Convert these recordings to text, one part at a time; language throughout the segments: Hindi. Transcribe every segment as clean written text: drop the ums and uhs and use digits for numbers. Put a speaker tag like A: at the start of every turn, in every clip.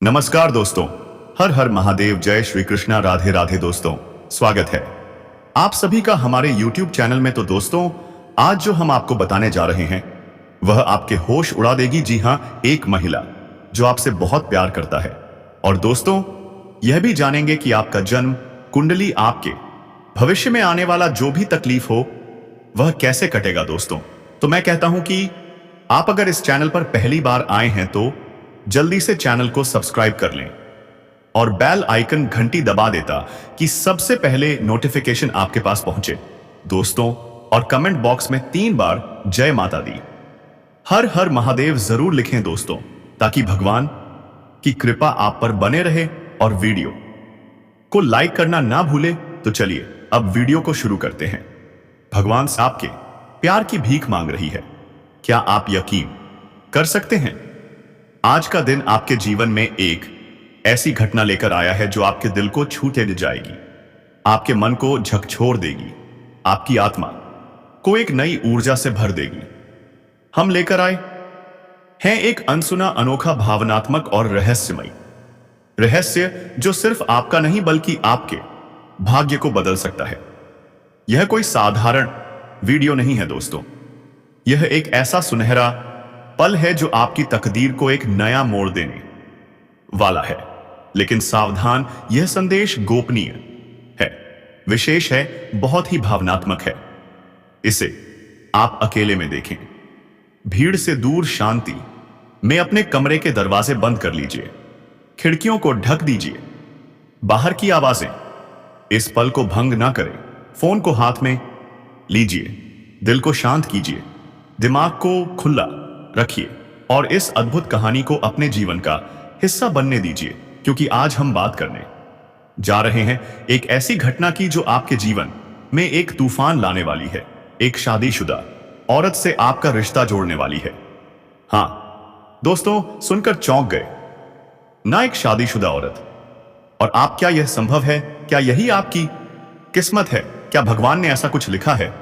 A: नमस्कार दोस्तों। हर हर महादेव, जय श्री कृष्णा, राधे राधे दोस्तों। स्वागत है आप सभी का हमारे YouTube चैनल में। तो दोस्तों, आज जो हम आपको बताने जा रहे हैं वह आपके होश उड़ा देगी। जी हाँ, एक महिला जो आपसे बहुत प्यार करता है। और दोस्तों, यह भी जानेंगे कि आपका जन्म कुंडली आपके भविष्य में आने वाला जो भी तकलीफ हो वह कैसे कटेगा। दोस्तों, तो मैं कहता हूं कि आप अगर इस चैनल पर पहली बार आए हैं तो जल्दी से चैनल को सब्सक्राइब कर लें और बेल आइकन घंटी दबा देता कि सबसे पहले नोटिफिकेशन आपके पास पहुंचे। दोस्तों, और कमेंट बॉक्स में 3 बार जय माता दी, हर हर महादेव जरूर लिखें दोस्तों, ताकि भगवान की कृपा आप पर बने रहे। और वीडियो को लाइक करना ना भूले। तो चलिए अब वीडियो को शुरू करते हैं। भगवान से आपके प्यार की भीख मांग रही है। क्या आप यकीन कर सकते हैं? आज का दिन आपके जीवन में एक ऐसी घटना लेकर आया है जो आपके दिल को छूते जाएगी, आपके मन को झकझोर देगी, आपकी आत्मा को एक नई ऊर्जा से भर देगी। हम लेकर आए हैं एक अनसुना, अनोखा, भावनात्मक और रहस्यमय रहस्य जो सिर्फ आपका नहीं बल्कि आपके भाग्य को बदल सकता है। यह कोई साधारण वीडियो नहीं है दोस्तों, यह एक ऐसा सुनहरा पल है जो आपकी तकदीर को एक नया मोड़ देने वाला है। लेकिन सावधान, यह संदेश गोपनीय है, विशेष है, बहुत ही भावनात्मक है। इसे आप अकेले में देखें, भीड़ से दूर, शांति में अपने कमरे के दरवाजे बंद कर लीजिए, खिड़कियों को ढक दीजिए, बाहर की आवाजें इस पल को भंग ना करें। फोन को हाथ में लीजिए, दिल को शांत कीजिए, दिमाग को खुला रखिए और इस अद्भुत कहानी को अपने जीवन का हिस्सा बनने दीजिए। क्योंकि आज हम बात करने जा रहे हैं एक ऐसी घटना की जो आपके जीवन में एक तूफान लाने वाली है। एक शादीशुदा औरत से आपका रिश्ता जोड़ने वाली है। हां दोस्तों, सुनकर चौंक गए ना? एक शादीशुदा औरत। और आप, क्या यह संभव है? क्या यही आपकी किस्मत है? क्या भगवान ने ऐसा कुछ लिखा है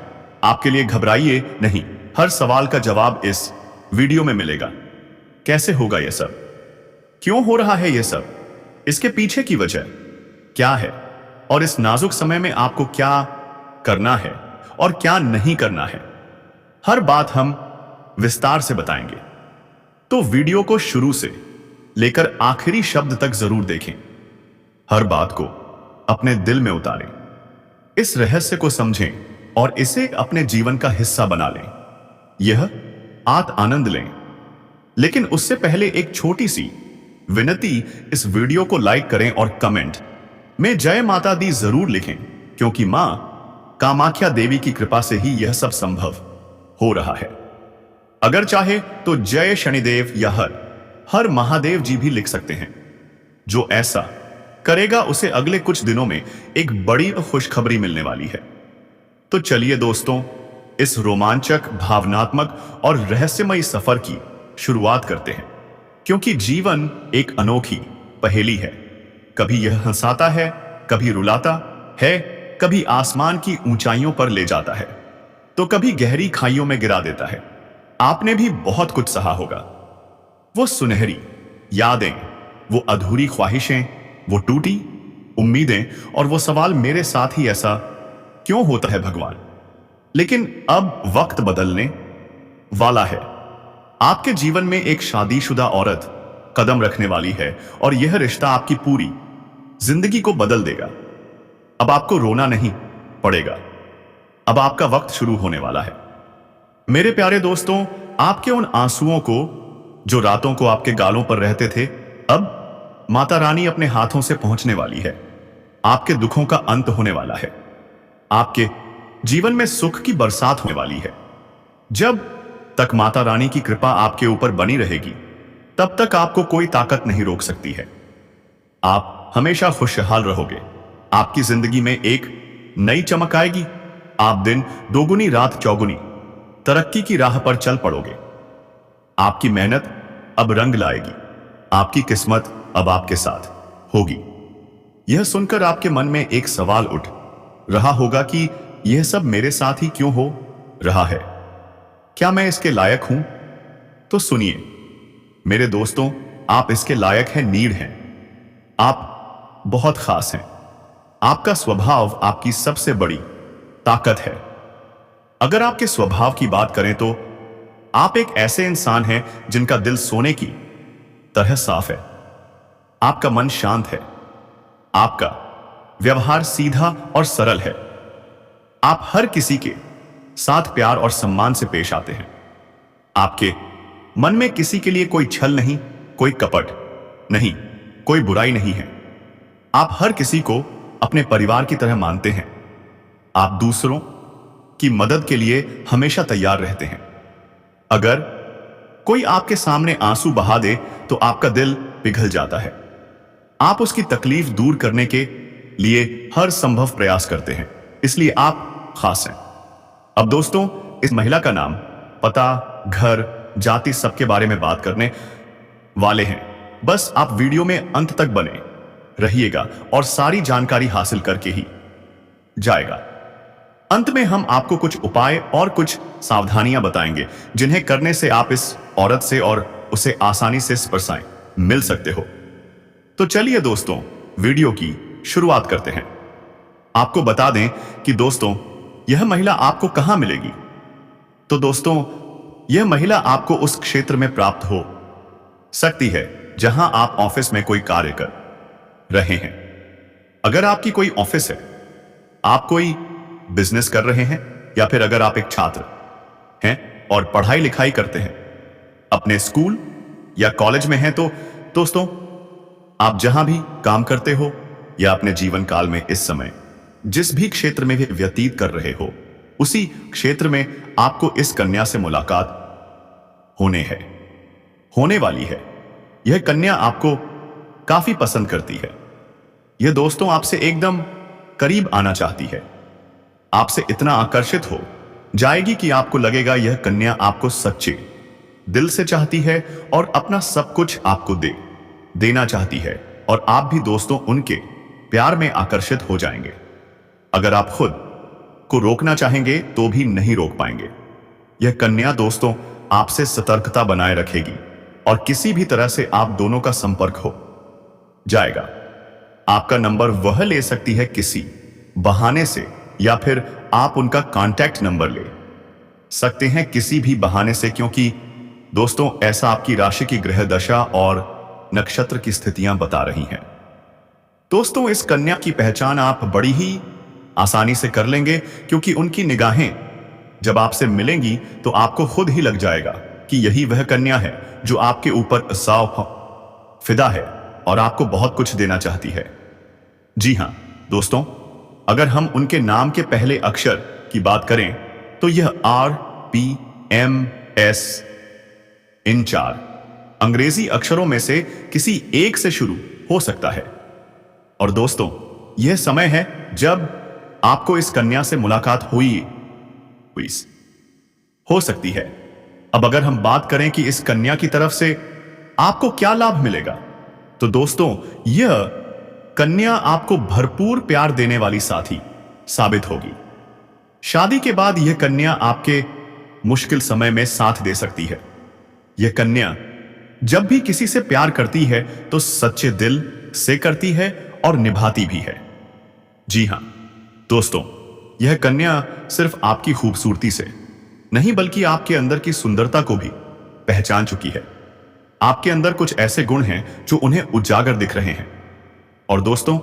A: आपके लिए? घबराइए नहीं, हर सवाल का जवाब इस वीडियो में मिलेगा। कैसे होगा यह सब? क्यों हो रहा है यह सब? इसके पीछे की वजह क्या है? और इस नाजुक समय में आपको क्या करना है और क्या नहीं करना है, हर बात हम विस्तार से बताएंगे। तो वीडियो को शुरू से लेकर आखिरी शब्द तक जरूर देखें, हर बात को अपने दिल में उतारें, इस रहस्य को समझें और इसे अपने जीवन का हिस्सा बना लें। यह आनंद लें। लेकिन उससे पहले एक छोटी सी विनती, इस वीडियो को लाइक करें और कमेंट में जय माता दी जरूर लिखें, क्योंकि मां कामाख्या देवी की कृपा से ही यह सब संभव हो रहा है। अगर चाहे तो जय शनिदेव या हर हर महादेव जी भी लिख सकते हैं। जो ऐसा करेगा उसे अगले कुछ दिनों में एक बड़ी खुशखबरी मिलने वाली है। तो चलिए दोस्तों, इस रोमांचक, भावनात्मक और रहस्यमयी सफर की शुरुआत करते हैं। क्योंकि जीवन एक अनोखी पहेली है। कभी यह हंसाता है, कभी रुलाता है, कभी आसमान की ऊंचाइयों पर ले जाता है, तो कभी गहरी खाइयों में गिरा देता है। आपने भी बहुत कुछ सहा होगा। वो सुनहरी यादें, वो अधूरी ख्वाहिशें, वो टूटी उम्मीदें और वो सवाल, मेरे साथ ही ऐसा क्यों होता है भगवान? लेकिन अब वक्त बदलने वाला है। आपके जीवन में एक शादीशुदा औरत कदम रखने वाली है और यह रिश्ता आपकी पूरी जिंदगी को बदल देगा। अब आपको रोना नहीं पड़ेगा, अब आपका वक्त शुरू होने वाला है। मेरे प्यारे दोस्तों, आपके उन आंसुओं को जो रातों को आपके गालों पर रहते थे, अब माता रानी अपने हाथों से पहुंचने वाली है। आपके दुखों का अंत होने वाला है। आपके जीवन में सुख की बरसात होने वाली है। जब तक माता रानी की कृपा आपके ऊपर बनी रहेगी, तब तक आपको कोई ताकत नहीं रोक सकती है। आप हमेशा खुशहाल रहोगे। आपकी जिंदगी में एक नई चमक आएगी। आप दिन दोगुनी, रात चौगुनी तरक्की की राह पर चल पड़ोगे। आपकी मेहनत अब रंग लाएगी। आपकी किस्मत अब आपके साथ होगी। यह सुनकर आपके मन में एक सवाल उठ रहा होगा कि यह सब मेरे साथ ही क्यों हो रहा है? क्या मैं इसके लायक हूं? तो सुनिए मेरे दोस्तों, आप इसके लायक हैं, नीड हैं। आप बहुत खास हैं। आपका स्वभाव आपकी सबसे बड़ी ताकत है। अगर आपके स्वभाव की बात करें तो आप एक ऐसे इंसान हैं जिनका दिल सोने की तरह साफ है। आपका मन शांत है। आपका व्यवहार सीधा और सरल है। आप हर किसी के साथ प्यार और सम्मान से पेश आते हैं। आपके मन में किसी के लिए कोई छल नहीं, कोई कपट नहीं, कोई बुराई नहीं है। आप हर किसी को अपने परिवार की तरह मानते हैं। आप दूसरों की मदद के लिए हमेशा तैयार रहते हैं। अगर कोई आपके सामने आंसू बहा दे तो आपका दिल पिघल जाता है। आप उसकी तकलीफ दूर करने के लिए हर संभव प्रयास करते हैं, इसलिए आप खास हैं। अब दोस्तों, इस महिला का नाम, पता, घर, जाति सबके बारे में बात करने वाले हैं। बस आप वीडियो में अंत तक बने रहिएगा और सारी जानकारी हासिल करके ही जाएगा। अंत में हम आपको कुछ उपाय और कुछ सावधानियां बताएंगे जिन्हें करने से आप इस औरत से और उसे आसानी से स्पर्शाएं मिल सकते हो। तो चलिए दोस्तों, वीडियो की शुरुआत करते हैं। आपको बता दें कि दोस्तों, यह महिला आपको कहां मिलेगी। तो दोस्तों, यह महिला आपको उस क्षेत्र में प्राप्त हो सकती है जहां आप ऑफिस में कोई कार्य कर रहे हैं। अगर आपकी कोई ऑफिस है, आप कोई बिजनेस कर रहे हैं, या फिर अगर आप एक छात्र हैं और पढ़ाई लिखाई करते हैं, अपने स्कूल या कॉलेज में हैं, तो दोस्तों, आप जहां भी काम करते हो या अपने जीवन काल में इस समय जिस भी क्षेत्र में भी व्यतीत कर रहे हो, उसी क्षेत्र में आपको इस कन्या से मुलाकात होने वाली है। यह कन्या आपको काफी पसंद करती है। यह दोस्तों आपसे एकदम करीब आना चाहती है। आपसे इतना आकर्षित हो जाएगी कि आपको लगेगा यह कन्या आपको सच्चे दिल से चाहती है और अपना सब कुछ आपको देना चाहती है, और आप भी दोस्तों उनके प्यार में आकर्षित हो जाएंगे। अगर आप खुद को रोकना चाहेंगे तो भी नहीं रोक पाएंगे। यह कन्या दोस्तों आपसे सतर्कता बनाए रखेगी और किसी भी तरह से आप दोनों का संपर्क हो जाएगा। आपका नंबर वह ले सकती है किसी बहाने से, या फिर आप उनका कांटेक्ट नंबर ले सकते हैं किसी भी बहाने से, क्योंकि दोस्तों ऐसा आपकी राशि की ग्रह दशा और नक्षत्र की स्थितियां बता रही हैं। दोस्तों, इस कन्या की पहचान आप बड़ी ही आसानी से कर लेंगे, क्योंकि उनकी निगाहें जब आपसे मिलेंगी तो आपको खुद ही लग जाएगा कि यही वह कन्या है जो आपके ऊपर साव फिदा है और आपको बहुत कुछ देना चाहती है। जी हां दोस्तों, अगर हम उनके नाम के पहले अक्षर की बात करें तो यह RPMS इन 4 अंग्रेजी अक्षरों में से किसी एक से शुरू हो सकता है। और दोस्तों, यह समय है जब आपको इस कन्या से मुलाकात हो सकती है। अब अगर हम बात करें कि इस कन्या की तरफ से आपको क्या लाभ मिलेगा, तो दोस्तों यह कन्या आपको भरपूर प्यार देने वाली साथी साबित होगी। शादी के बाद यह कन्या आपके मुश्किल समय में साथ दे सकती है। यह कन्या जब भी किसी से प्यार करती है तो सच्चे दिल से करती है और निभाती भी है। जी हां दोस्तों, यह कन्या सिर्फ आपकी खूबसूरती से नहीं बल्कि आपके अंदर की सुंदरता को भी पहचान चुकी है। आपके अंदर कुछ ऐसे गुण हैं जो उन्हें उजागर दिख रहे हैं। और दोस्तों,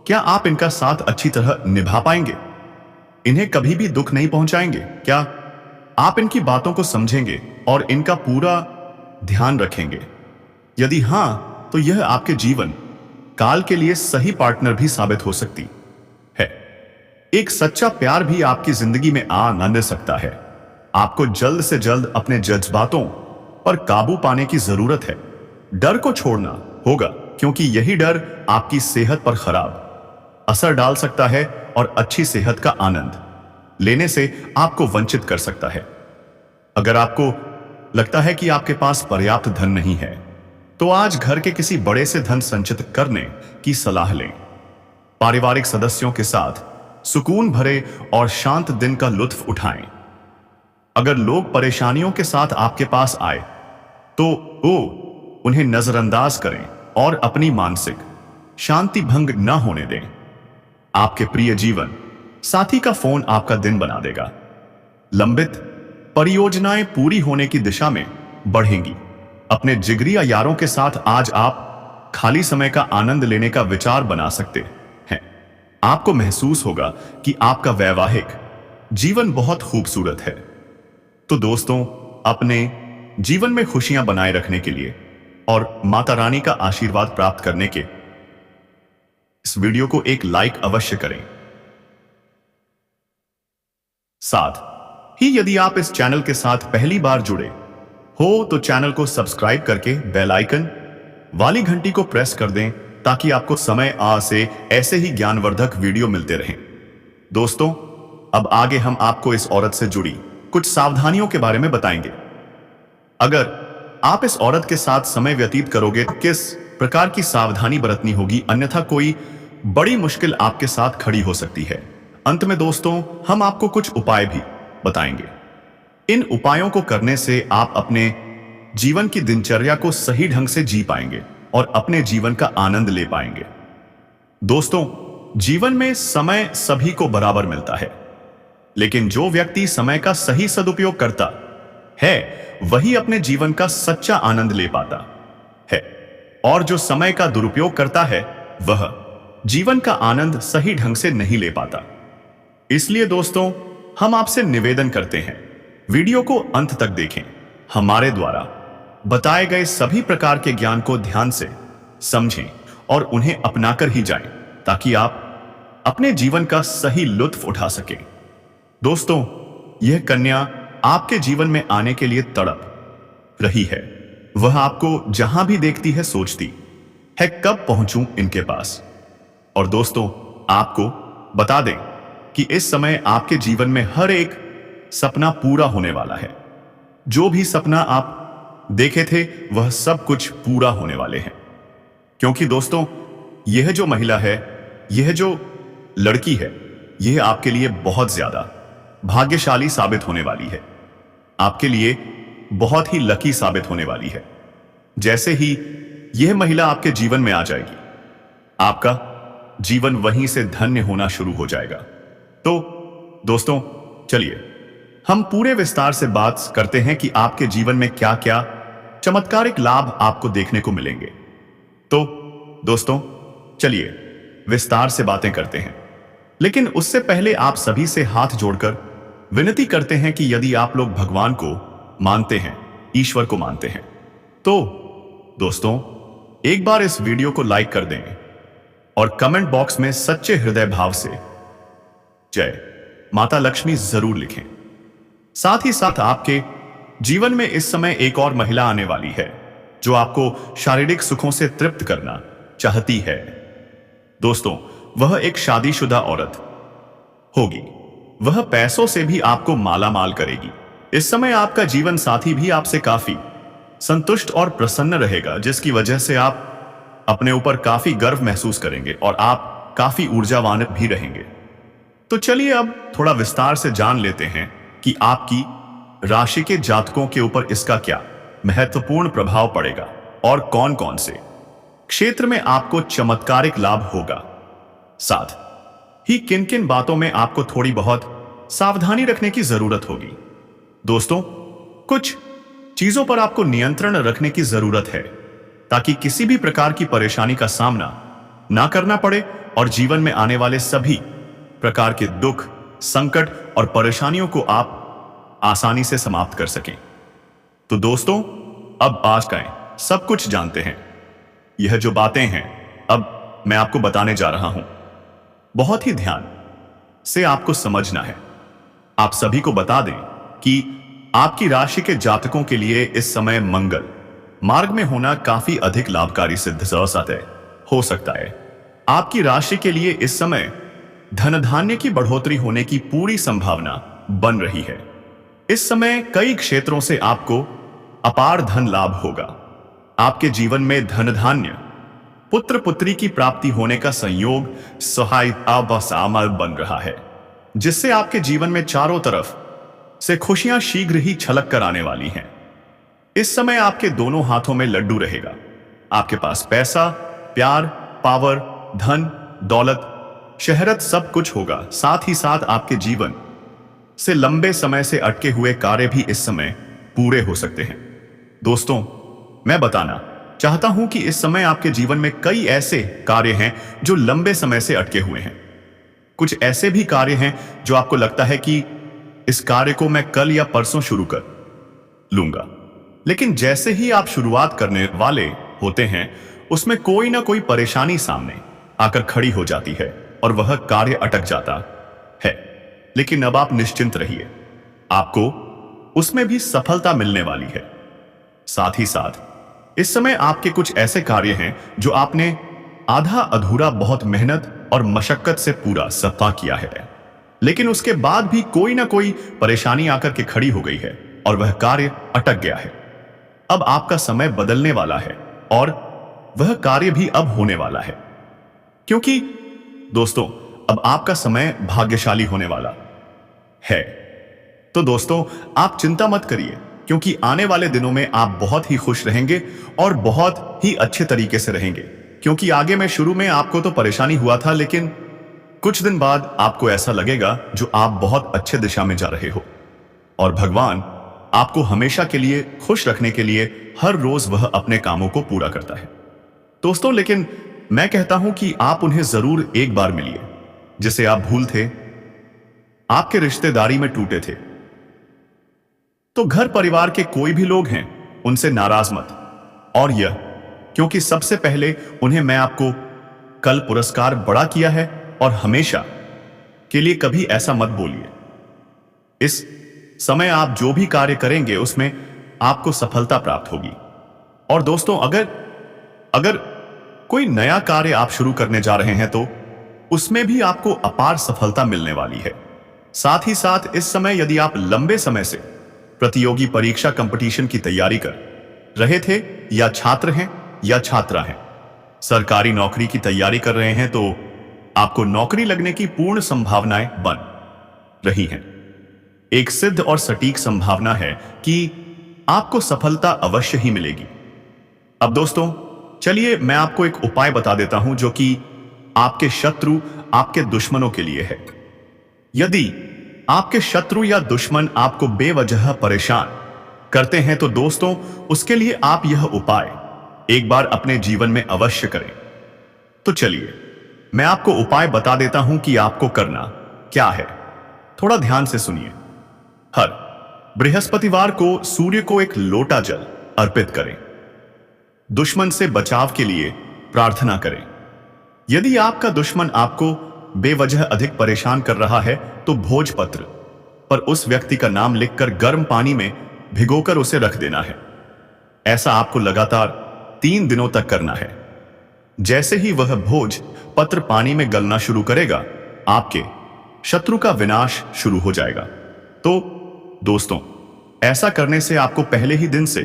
A: क्या आप इनका साथ अच्छी तरह निभा पाएंगे? इन्हें कभी भी दुख नहीं पहुंचाएंगे? क्या आप इनकी बातों को समझेंगे और इनका पूरा ध्यान रखेंगे? यदि हां, तो यह आपके जीवन काल के लिए सही पार्टनर भी साबित हो सकती है। एक सच्चा प्यार भी आपकी जिंदगी में आ सकता है। आपको जल्द से जल्द अपने जज्बातों पर काबू पाने की जरूरत है। डर को छोड़ना होगा, क्योंकि यही डर आपकी सेहत पर खराब असर डाल सकता है और अच्छी सेहत का आनंद लेने से आपको वंचित कर सकता है। अगर आपको लगता है कि आपके पास पर्याप्त धन नहीं है, तो आज घर के किसी बड़े से धन संचित करने की सलाह लें। पारिवारिक सदस्यों के साथ सुकून भरे और शांत दिन का लुत्फ उठाएं। अगर लोग परेशानियों के साथ आपके पास आए तो उन्हें नजरअंदाज करें और अपनी मानसिक शांति भंग न होने दें। आपके प्रिय जीवन साथी का फोन आपका दिन बना देगा। लंबित परियोजनाएं पूरी होने की दिशा में बढ़ेंगी। अपने जिगरी या यारों के साथ आज आप खाली समय का आनंद लेने का विचार बना सकते हैं। आपको महसूस होगा कि आपका वैवाहिक जीवन बहुत खूबसूरत है। तो दोस्तों, अपने जीवन में खुशियां बनाए रखने के लिए और माता रानी का आशीर्वाद प्राप्त करने के इस वीडियो को एक लाइक अवश्य करें। साथ ही यदि आप इस चैनल के साथ पहली बार जुड़े हो तो चैनल को सब्सक्राइब करके बेल आइकन वाली घंटी को प्रेस कर दें ताकि आपको समय से ऐसे ही ज्ञानवर्धक वीडियो मिलते रहें। दोस्तों, अब आगे हम आपको इस औरत से जुड़ी कुछ सावधानियों के बारे में बताएंगे। अगर आप इस औरत के साथ समय व्यतीत करोगे तो किस प्रकार की सावधानी बरतनी होगी, अन्यथा कोई बड़ी मुश्किल आपके साथ खड़ी हो सकती है। अंत में दोस्तों, हम आपको कुछ उपाय भी बताएंगे। इन उपायों को करने से आप अपने जीवन की दिनचर्या को सही ढंग से जी पाएंगे और अपने जीवन का आनंद ले पाएंगे। दोस्तों, जीवन में समय सभी को बराबर मिलता है, लेकिन जो व्यक्ति समय का सही सदुपयोग करता है वही अपने जीवन का सच्चा आनंद ले पाता है, और जो समय का दुरुपयोग करता है वह जीवन का आनंद सही ढंग से नहीं ले पाता। इसलिए दोस्तों, हम आपसे निवेदन करते हैं, वीडियो को अंत तक देखें। हमारे द्वारा बताए गए सभी प्रकार के ज्ञान को ध्यान से समझें और उन्हें अपनाकर ही जाएं, ताकि आप अपने जीवन का सही लुत्फ उठा सकें। दोस्तों, यह कन्या आपके जीवन में आने के लिए तड़प रही है। वह आपको जहां भी देखती है सोचती है कब पहुंचूं इनके पास। और दोस्तों, आपको बता दें कि इस समय आपके जीवन में हर एक सपना पूरा होने वाला है। जो भी सपना आप देखे थे वह सब कुछ पूरा होने वाले हैं, क्योंकि दोस्तों, यह जो महिला है, यह जो लड़की है, यह आपके लिए बहुत ज्यादा भाग्यशाली साबित होने वाली है। आपके लिए बहुत ही लकी साबित होने वाली है। जैसे ही यह महिला आपके जीवन में आ जाएगी, आपका जीवन वहीं से धन्य होना शुरू हो जाएगा। तो दोस्तों, चलिए हम पूरे विस्तार से बात करते हैं कि आपके जीवन में क्या क्या चमत्कारिक लाभ आपको देखने को मिलेंगे। तो दोस्तों, चलिए विस्तार से बातें करते हैं, लेकिन उससे पहले आप सभी से हाथ जोड़कर विनती करते हैं कि यदि आप लोग भगवान को मानते हैं, ईश्वर को मानते हैं, तो दोस्तों एक बार इस वीडियो को लाइक कर दें और कमेंट बॉक्स में सच्चे हृदय भाव से जय माता लक्ष्मी जरूर लिखें। साथ ही साथ आपके जीवन में इस समय एक और महिला आने वाली है जो आपको शारीरिक सुखों से तृप्त करना चाहती है। दोस्तों, वह एक शादीशुदा औरत होगी। वह पैसों से भी आपको माला माल करेगी। इस समय आपका जीवन साथी भी आपसे काफी संतुष्ट और प्रसन्न रहेगा, जिसकी वजह से आप अपने ऊपर काफी गर्व महसूस करेंगे और आप काफी ऊर्जावान भी रहेंगे। तो चलिए अब थोड़ा विस्तार से जान लेते हैं कि आपकी राशि के जातकों के ऊपर इसका क्या महत्वपूर्ण प्रभाव पड़ेगा और कौन कौन से क्षेत्र में आपको चमत्कारिक लाभ होगा। साथ ही किन किन बातों में आपको थोड़ी बहुत सावधानी रखने की जरूरत होगी। दोस्तों, कुछ चीजों पर आपको नियंत्रण रखने की जरूरत है ताकि किसी भी प्रकार की परेशानी का सामना ना करना पड़े और जीवन में आने वाले सभी प्रकार के दुख, संकट और परेशानियों को आप आसानी से समाप्त कर सकें। तो दोस्तों, अब आज का सब कुछ जानते हैं। यह जो बातें हैं अब मैं आपको बताने जा रहा हूं, बहुत ही ध्यान से आपको समझना है। आप सभी को बता दें कि आपकी राशि के जातकों के लिए इस समय मंगल मार्ग में होना काफी अधिक लाभकारी सिद्ध हो सकता है। आपकी राशि के लिए इस समय धन धान्य की बढ़ोतरी होने की पूरी संभावना बन रही है। इस समय कई क्षेत्रों से आपको अपार धन लाभ होगा। आपके जीवन में धन धान्य, पुत्र पुत्री की प्राप्ति होने का संयोग सहायता बसामल बन रहा है, जिससे आपके जीवन में चारों तरफ से खुशियां शीघ्र ही छलक कर आने वाली हैं। इस समय आपके दोनों हाथों में लड्डू रहेगा। आपके पास पैसा, प्यार, पावर, धन, दौलत, शहरत सब कुछ होगा। साथ ही साथ आपके जीवन से लंबे समय से अटके हुए कार्य भी इस समय पूरे हो सकते हैं। दोस्तों, मैं बताना चाहता हूं कि इस समय आपके जीवन में कई ऐसे कार्य हैं जो लंबे समय से अटके हुए हैं। कुछ ऐसे भी कार्य हैं जो आपको लगता है कि इस कार्य को मैं कल या परसों शुरू कर लूंगा, लेकिन जैसे ही आप शुरुआत करने वाले होते हैं उसमें कोई ना कोई परेशानी सामने आकर खड़ी हो जाती है और वह कार्य अटक जाता है। लेकिन अब आप निश्चिंत रहिए, आपको उसमें भी सफलता मिलने वाली है। साथ ही साथ इस समय आपके कुछ ऐसे कार्य हैं जो आपने आधा अधूरा बहुत मेहनत और मशक्कत से पूरा सफा किया है, लेकिन उसके बाद भी कोई ना कोई परेशानी आकर के खड़ी हो गई है और वह कार्य अटक गया है। अब आपका समय बदलने वाला है और वह कार्य भी अब होने वाला है, क्योंकि दोस्तों अब आपका समय भाग्यशाली होने वाला है। तो दोस्तों, आप चिंता मत करिए, क्योंकि आने वाले दिनों में आप बहुत ही खुश रहेंगे और बहुत ही अच्छे तरीके से रहेंगे। क्योंकि आगे में शुरू में आपको तो परेशानी हुआ था, लेकिन कुछ दिन बाद आपको ऐसा लगेगा जो आप बहुत अच्छे दिशा में जा रहे हो और भगवान आपको हमेशा के लिए खुश रखने के लिए हर रोज वह अपने कामों को पूरा करता है। दोस्तों, लेकिन मैं कहता हूं कि आप उन्हें जरूर एक बार मिलिए जिसे आप भूल थे, आपके रिश्तेदारी में टूटे थे। तो घर परिवार के कोई भी लोग हैं उनसे नाराज मत, और यह क्योंकि सबसे पहले उन्हें मैं आपको कल पुरस्कार बड़ा किया है और हमेशा के लिए कभी ऐसा मत बोलिए। इस समय आप जो भी कार्य करेंगे उसमें आपको सफलता प्राप्त होगी। और दोस्तों, अगर कोई नया कार्य आप शुरू करने जा रहे हैं तो उसमें भी आपको अपार सफलता मिलने वाली है। साथ ही साथ इस समय यदि आप लंबे समय से प्रतियोगी परीक्षा कंपटीशन की तैयारी कर रहे थे, या छात्र हैं या छात्रा हैं, सरकारी नौकरी की तैयारी कर रहे हैं, तो आपको नौकरी लगने की पूर्ण संभावनाएं बन रही हैं। एक सिद्ध और सटीक संभावना है कि आपको सफलता अवश्य ही मिलेगी। अब दोस्तों, चलिए मैं आपको एक उपाय बता देता हूं जो कि आपके शत्रु, आपके दुश्मनों के लिए है। यदि आपके शत्रु या दुश्मन आपको बेवजह परेशान करते हैं तो दोस्तों, उसके लिए आप यह उपाय एक बार अपने जीवन में अवश्य करें। तो चलिए मैं आपको उपाय बता देता हूं कि आपको करना क्या है। थोड़ा ध्यान से सुनिए। हर बृहस्पतिवार को सूर्य को एक लोटा जल अर्पित करें। दुश्मन से बचाव के लिए प्रार्थना करें। यदि आपका दुश्मन आपको बेवजह अधिक परेशान कर रहा है तो भोजपत्र पर उस व्यक्ति का नाम लिखकर गर्म पानी में भिगोकर उसे रख देना है। ऐसा आपको लगातार 3 दिनों तक करना है। जैसे ही वह भोज पत्र पानी में गलना शुरू करेगा, आपके शत्रु का विनाश शुरू हो जाएगा। तो दोस्तों, ऐसा करने से आपको पहले ही दिन से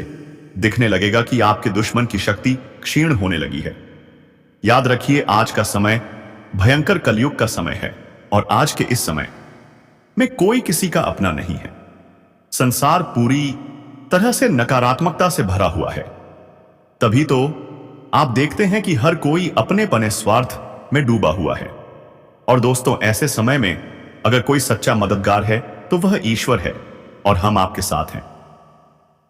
A: दिखने लगेगा कि आपके दुश्मन की शक्ति क्षीण होने लगी है। याद रखिए, आज का समय भयंकर कलयुग का समय है और आज के इस समय में कोई किसी का अपना नहीं है। संसार पूरी तरह से नकारात्मकता से भरा हुआ है। तभी तो आप देखते हैं कि हर कोई अपने पने स्वार्थ में डूबा हुआ है। और दोस्तों, ऐसे समय में अगर कोई सच्चा मददगार है तो वह ईश्वर है और हम आपके साथ हैं।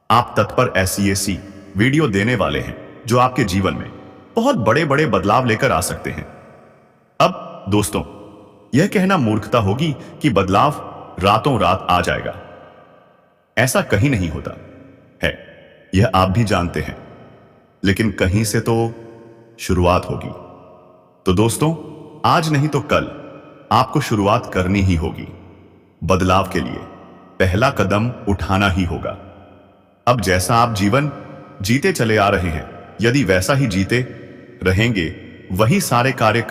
A: आप तत्पर ऐसी वीडियो देने वाले हैं जो आपके जीवन में बहुत बड़े बड़े बदलाव लेकर आ सकते हैं। अब दोस्तों, यह कहना मूर्खता होगी कि बदलाव रातों रात आ जाएगा। ऐसा कहीं नहीं होता है, यह आप भी जानते हैं, लेकिन कहीं से तो शुरुआत होगी। तो दोस्तों, आज नहीं तो कल आपको शुरुआत करनी ही होगी। बदलाव के लिए पहला कदम उठाना ही होगा। अब जैसा आप जीवन जीते चले आ रहे हैं, यदि वैसा ही जीते रहेंगे, वही सारे कार्य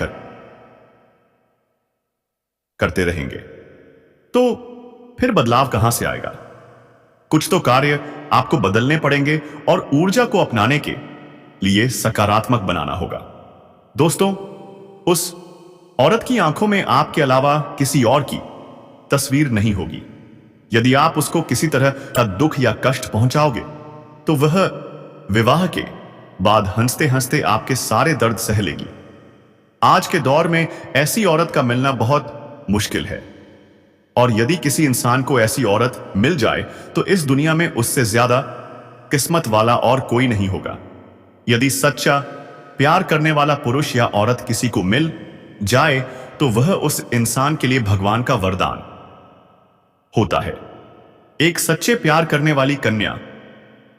A: करते रहेंगे, तो फिर बदलाव कहां से आएगा? कुछ तो कार्य आपको बदलने पड़ेंगे और ऊर्जा को अपनाने के लिए सकारात्मक बनाना होगा। दोस्तों, उस औरत की आंखों में आपके अलावा किसी और की तस्वीर नहीं होगी। यदि आप उसको किसी तरह का दुख या कष्ट पहुंचाओगे तो वह विवाह के बाद हंसते हंसते आपके सारे दर्द सह लेगी। आज के दौर में ऐसी औरत का मिलना बहुत मुश्किल है, और यदि किसी इंसान को ऐसी औरत मिल जाए तो इस दुनिया में उससे ज्यादा किस्मत वाला और कोई नहीं होगा। यदि सच्चा प्यार करने वाला पुरुष या औरत किसी को मिल जाए तो वह उस इंसान के लिए भगवान का वरदान होता है। एक सच्चे प्यार करने वाली कन्या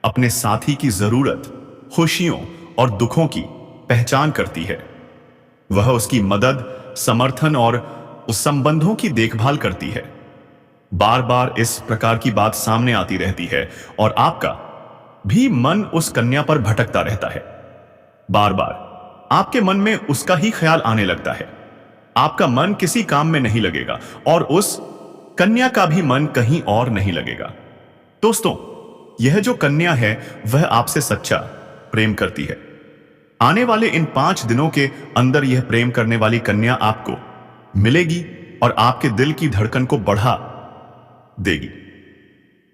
A: अपने साथी की जरूरत, खुशियों और दुखों की पहचान करती है। वह उसकी मदद, समर्थन और उस संबंधों की देखभाल करती है। बार बार इस प्रकार की बात सामने आती रहती है और आपका भी मन उस कन्या पर भटकता रहता है। बार बार आपके मन में उसका ही ख्याल आने लगता है। आपका मन किसी काम में नहीं लगेगा और उस कन्या का भी मन कहीं और नहीं लगेगा। दोस्तों, यह जो कन्या है वह आपसे सच्चा प्रेम करती है। आने वाले इन 5 दिनों के अंदर यह प्रेम करने वाली कन्या आपको मिलेगी और आपके दिल की धड़कन को बढ़ा देगी।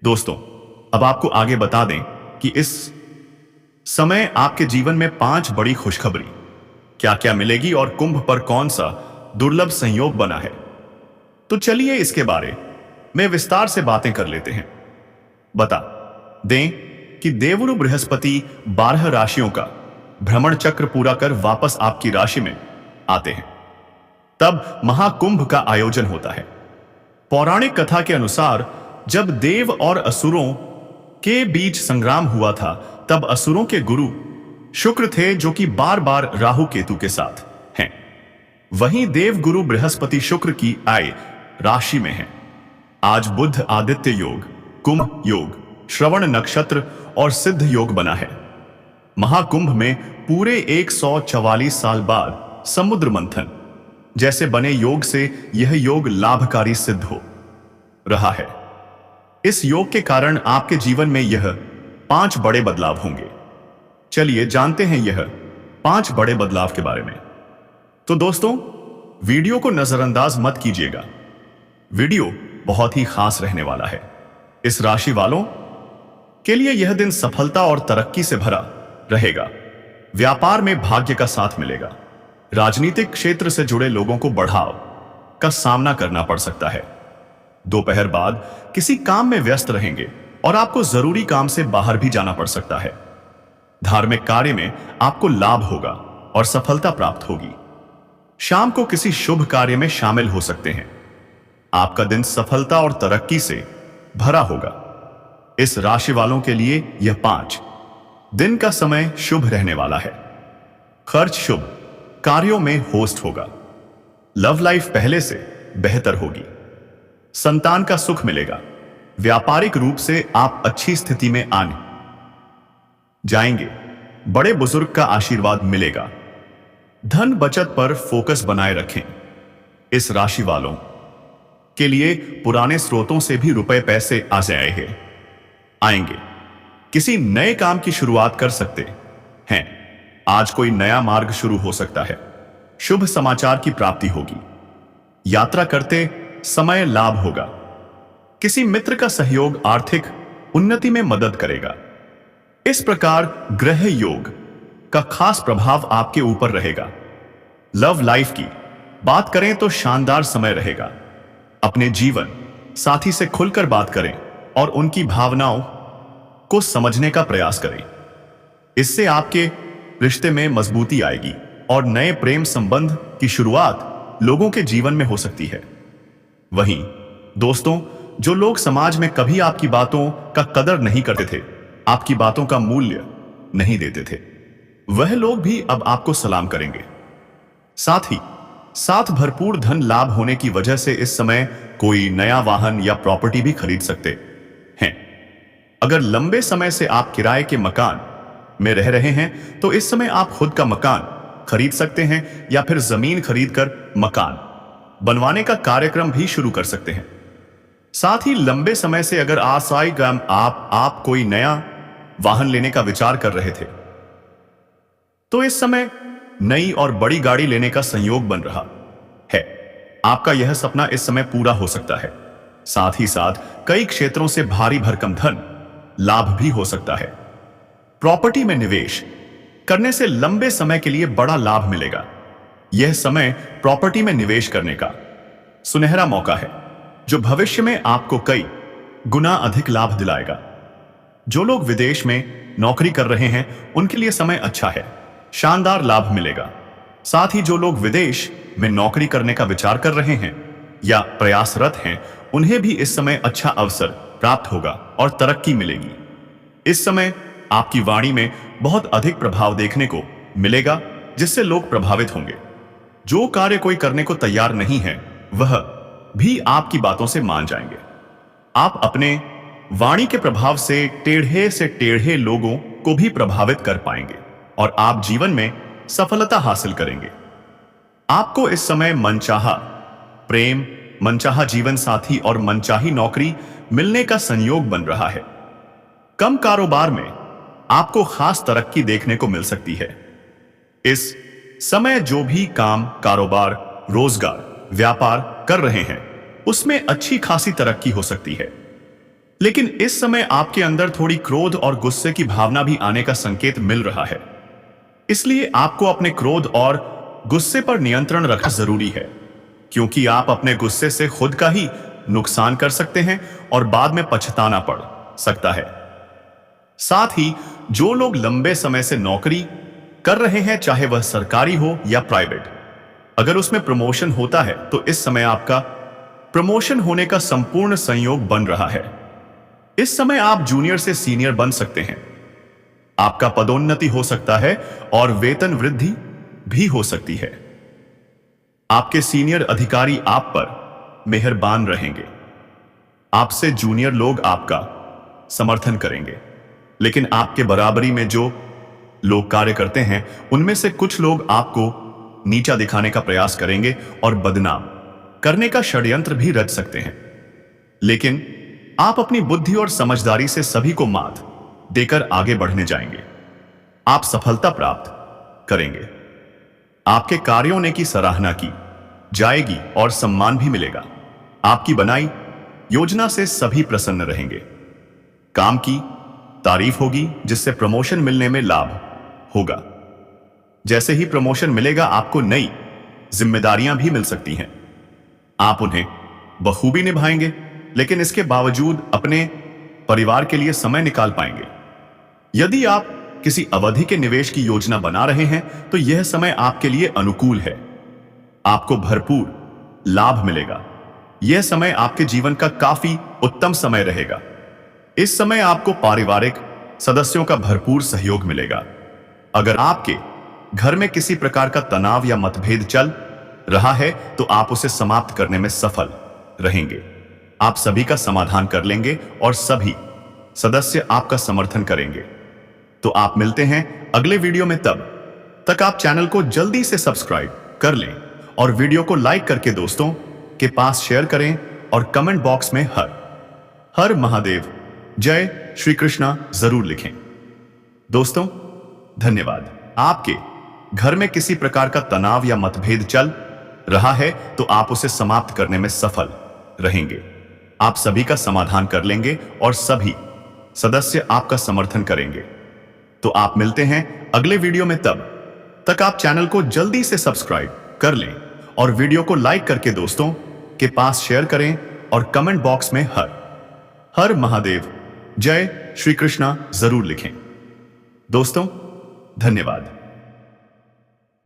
A: दोस्तों, अब आपको आगे बता दें कि इस समय आपके जीवन में 5 बड़ी खुशखबरी क्या क्या मिलेगी और कुंभ पर कौन सा दुर्लभ संयोग बना है। तो चलिए इसके बारे में विस्तार से बातें कर लेते हैं। बता दें कि देवगुरु बृहस्पति 12 राशियों का भ्रमण चक्र पूरा कर वापस आपकी राशि में आते हैं। तब महाकुंभ का आयोजन होता है। पौराणिक कथा के अनुसार जब देव और असुरों के बीच संग्राम हुआ था तब असुरों के गुरु शुक्र थे, जो कि बार बार राहु केतु के साथ हैं। वहीं देव गुरु बृहस्पति शुक्र की आय राशि में हैं। आज बुध आदित्य योग, कुंभ योग, श्रवण नक्षत्र और सिद्ध योग बना है। महाकुंभ में पूरे 144 साल बाद समुद्र मंथन जैसे बने योग से यह योग लाभकारी सिद्ध हो रहा है। इस योग के कारण आपके जीवन में यह 5 बड़े बदलाव होंगे। चलिए जानते हैं यह 5 बड़े बदलाव के बारे में। तो दोस्तों, वीडियो को नजरअंदाज मत कीजिएगा। वीडियो बहुत ही खास रहने वाला है। इस राशि वालों के लिए यह दिन सफलता और तरक्की से भरा रहेगा। व्यापार में भाग्य का साथ मिलेगा। राजनीतिक क्षेत्र से जुड़े लोगों को बढ़ाव का सामना करना पड़ सकता है। दोपहर बाद किसी काम में व्यस्त रहेंगे और आपको जरूरी काम से बाहर भी जाना पड़ सकता है। धार्मिक कार्य में आपको लाभ होगा और सफलता प्राप्त होगी। शाम को किसी शुभ कार्य में शामिल हो सकते हैं। आपका दिन सफलता और तरक्की से भरा होगा। इस राशि वालों के लिए यह 5 दिन का समय शुभ रहने वाला है। खर्च शुभ कार्यों में होस्ट होगा। लव लाइफ पहले से बेहतर होगी। संतान का सुख मिलेगा। व्यापारिक रूप से आप अच्छी स्थिति में आने जाएंगे। बड़े बुजुर्ग का आशीर्वाद मिलेगा। धन बचत पर फोकस बनाए रखें। इस राशि वालों के लिए पुराने स्रोतों से भी रुपए पैसे आ आएंगे। किसी नए काम की शुरुआत कर सकते हैं। आज कोई नया मार्ग शुरू हो सकता है। शुभ समाचार की प्राप्ति होगी। यात्रा करते समय लाभ होगा। किसी मित्र का सहयोग आर्थिक उन्नति में मदद करेगा। इस प्रकार ग्रह योग का खास प्रभाव आपके ऊपर रहेगा। लव लाइफ की बात करें तो शानदार समय रहेगा। अपने जीवन साथी से खुलकर बात करें और उनकी भावनाओं को समझने का प्रयास करें। इससे आपके रिश्ते में मजबूती आएगी और नए प्रेम संबंध की शुरुआत लोगों के जीवन में हो सकती है। वहीं दोस्तों, जो लोग समाज में कभी आपकी बातों का कदर नहीं करते थे, आपकी बातों का मूल्य नहीं देते थे, वह लोग भी अब आपको सलाम करेंगे। साथ ही साथ भरपूर धन लाभ होने की वजह से इस समय कोई नया वाहन या प्रॉपर्टी भी खरीद सकते हैं। अगर लंबे समय से आप किराए के मकान में रह रहे हैं तो इस समय आप खुद का मकान खरीद सकते हैं या फिर जमीन खरीदकर मकान बनवाने का कार्यक्रम भी शुरू कर सकते हैं। साथ ही लंबे समय से अगर आप कोई नया वाहन लेने का विचार कर रहे थे तो इस समय नई और बड़ी गाड़ी लेने का संयोग बन रहा है। आपका यह सपना इस समय पूरा हो सकता है। साथ ही साथ कई क्षेत्रों से भारी भरकम धन लाभ भी हो सकता है। प्रॉपर्टी में निवेश करने से लंबे समय के लिए बड़ा लाभ मिलेगा। यह समय प्रॉपर्टी में निवेश करने का सुनहरा मौका है जो भविष्य में आपको कई गुना अधिक लाभ दिलाएगा। जो लोग विदेश में नौकरी कर रहे हैं उनके लिए समय अच्छा है, शानदार लाभ मिलेगा। साथ ही जो लोग विदेश में नौकरी करने का विचार कर रहे हैं या प्रयासरत हैं उन्हें भी इस समय अच्छा अवसर प्राप्त होगा और तरक्की मिलेगी। इस समय आपकी वाणी में बहुत अधिक प्रभाव देखने को मिलेगा जिससे लोग प्रभावित होंगे। जो कार्य कोई करने को तैयार नहीं है वह भी आपकी बातों से मान जाएंगे। आप अपने वाणी के प्रभाव से टेढ़े लोगों को भी प्रभावित कर पाएंगे और आप जीवन में सफलता हासिल करेंगे। आपको इस समय मनचाहा प्रेम, मनचाहा जीवन साथी और मनचाही नौकरी मिलने का संयोग बन रहा है। कम कारोबार में आपको खास तरक्की देखने को मिल सकती है। इस समय जो भी काम, कारोबार, रोजगार, व्यापार कर रहे हैं उसमें अच्छी खासी तरक्की हो सकती है। लेकिन इस समय आपके अंदर थोड़ी क्रोध और गुस्से की भावना भी आने का संकेत मिल रहा है। इसलिए आपको अपने क्रोध और गुस्से पर नियंत्रण रखना जरूरी है, क्योंकि आप अपने गुस्से से खुद का ही नुकसान कर सकते हैं और बाद में पछताना पड़ सकता है। साथ ही जो लोग लंबे समय से नौकरी कर रहे हैं, चाहे वह सरकारी हो या प्राइवेट, अगर उसमें प्रमोशन होता है तो इस समय आपका प्रमोशन होने का संपूर्ण संयोग बन रहा है। इस समय आप जूनियर से सीनियर बन सकते हैं, आपका पदोन्नति हो सकता है और वेतन वृद्धि भी हो सकती है। आपके सीनियर अधिकारी आप पर मेहरबान रहेंगे। आपसे जूनियर लोग आपका समर्थन करेंगे, लेकिन आपके बराबरी में जो लोग कार्य करते हैं उनमें से कुछ लोग आपको नीचा दिखाने का प्रयास करेंगे और बदनाम करने का षड्यंत्र भी रच सकते हैं। लेकिन आप अपनी बुद्धि और समझदारी से सभी को मात देकर आगे बढ़ने जाएंगे। आप सफलता प्राप्त करेंगे। आपके कार्यों ने की सराहना की जाएगी और सम्मान भी मिलेगा। आपकी बनाई योजना से सभी प्रसन्न रहेंगे। काम की तारीफ होगी जिससे प्रमोशन मिलने में लाभ होगा। जैसे ही प्रमोशन मिलेगा आपको नई जिम्मेदारियां भी मिल सकती हैं। आप उन्हें बखूबी निभाएंगे, लेकिन इसके बावजूद अपने परिवार के लिए समय निकाल पाएंगे। यदि आप किसी अवधि के निवेश की योजना बना रहे हैं तो यह समय आपके लिए अनुकूल है। आपको भरपूर लाभ मिलेगा। यह समय आपके जीवन का काफी उत्तम समय रहेगा। इस समय आपको पारिवारिक सदस्यों का भरपूर सहयोग मिलेगा। अगर आपके घर में किसी प्रकार का तनाव या मतभेद चल रहा है तो आप उसे समाप्त करने में सफल रहेंगे। आप सभी का समाधान कर लेंगे और सभी सदस्य आपका समर्थन करेंगे। तो आप मिलते हैं अगले वीडियो में। तब तक आप चैनल को जल्दी से सब्सक्राइब कर लें और वीडियो को लाइक करके दोस्तों के पास शेयर करें और कमेंट बॉक्स में हर हर महादेव जय श्री कृष्णा जरूर लिखें। दोस्तों धन्यवाद। आपके घर में किसी प्रकार का तनाव या मतभेद चल रहा है तो आप उसे समाप्त करने में सफल रहेंगे। आप सभी का समाधान कर लेंगे और सभी सदस्य आपका समर्थन करेंगे। तो आप मिलते हैं अगले वीडियो में। तब तक आप चैनल को जल्दी से सब्सक्राइब कर लें और वीडियो को लाइक करके दोस्तों के पास शेयर करें और कमेंट बॉक्स में हर हर महादेव जय श्री कृष्णा जरूर लिखें। दोस्तों धन्यवाद।